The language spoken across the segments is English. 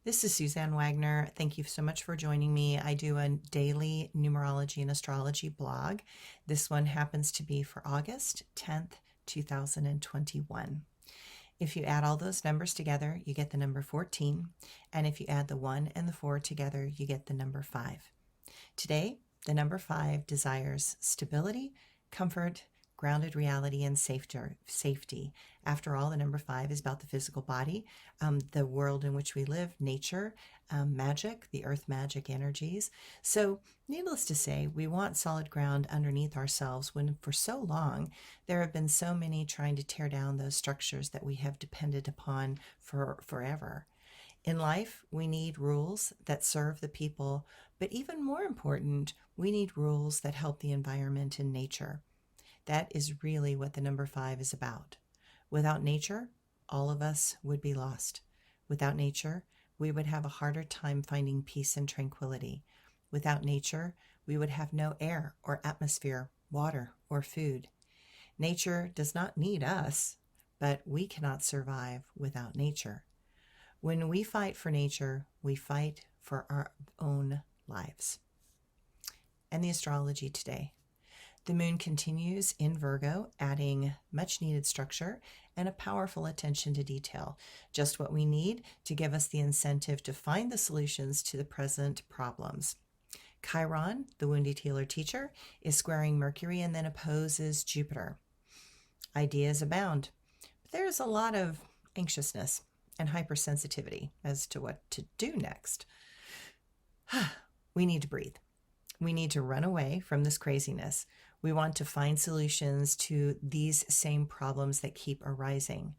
This is Suzanne Wagner. Thank you so much for joining me. I do a daily numerology and astrology blog. This one happens to be for August 10th, 2021. If you add all those numbers together, you get the number 14. And if you add the 1 and the 4 together, you get the number 5. Today, the number 5 desires stability, comfort, grounded reality, and safety. After all, the number 5 is about the physical body, the world in which we live, nature, magic, the earth magic energies. So needless to say, we want solid ground underneath ourselves when for so long there have been so many trying to tear down those structures that we have depended upon for forever. In life, we need rules that serve the people, but even more important, we need rules that help the environment and nature. That is really what the number 5 is about. Without nature, all of us would be lost. Without nature, we would have a harder time finding peace and tranquility. Without nature, we would have no air or atmosphere, water or food. Nature does not need us, but we cannot survive without nature. When we fight for nature, we fight for our own lives. And the astrology today. The moon continues in Virgo, adding much needed structure and a powerful attention to detail, just what we need to give us the incentive to find the solutions to the present problems. Chiron, the wounded healer teacher, is squaring Mercury and then opposes Jupiter. Ideas abound, but there's a lot of anxiousness and hypersensitivity as to what to do next. We need to breathe. We need to run away from this craziness. We want to find solutions to these same problems that keep arising.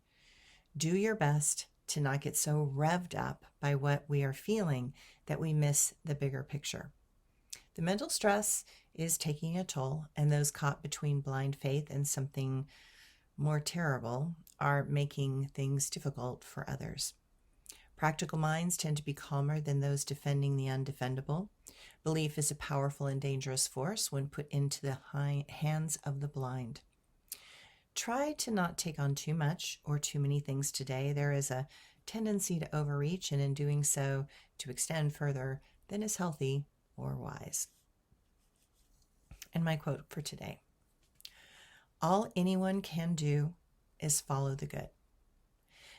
Do your best to not get so revved up by what we are feeling that we miss the bigger picture. The mental stress is taking a toll, and those caught between blind faith and something more terrible are making things difficult for others. Practical minds tend to be calmer than those defending the undefendable. Belief is a powerful and dangerous force when put into the hands of the blind. Try to not take on too much or too many things today. There is a tendency to overreach, and in doing so, to extend further than is healthy or wise. And my quote for today: all anyone can do is follow the good.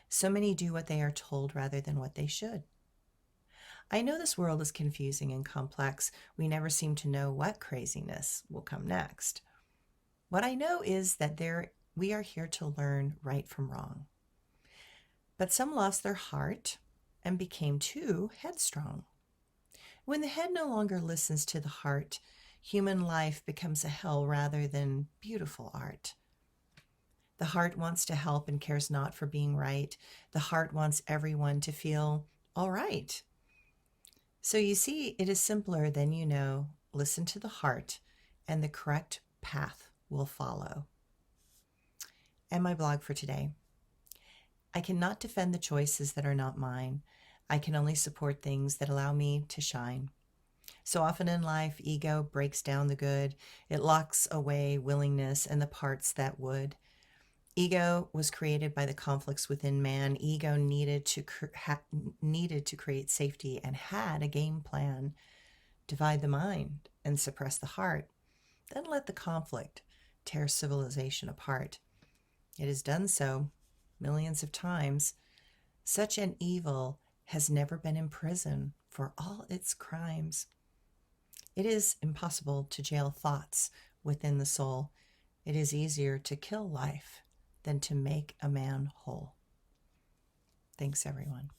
So many do what they are told rather than what they should. I know this world is confusing and complex. We never seem to know what craziness will come next. What I know is that we are here to learn right from wrong. But some lost their heart and became too headstrong. When the head no longer listens to the heart, human life becomes a hell rather than beautiful art. The heart wants to help and cares not for being right. The heart wants everyone to feel all right. So you see, it is simpler than you know. Listen to the heart, and the correct path will follow. And my blog for today. I cannot defend the choices that are not mine. I can only support things that allow me to shine. So often in life, ego breaks down the good. It locks away willingness and the parts that would. Ego was created by the conflicts within man. Ego needed to create safety and had a game plan. Divide the mind and suppress the heart. Then let the conflict tear civilization apart. It has done so millions of times. Such an evil has never been in prison for all its crimes. It is impossible to jail thoughts within the soul. It is easier to kill life than to make a man whole. Thanks, everyone.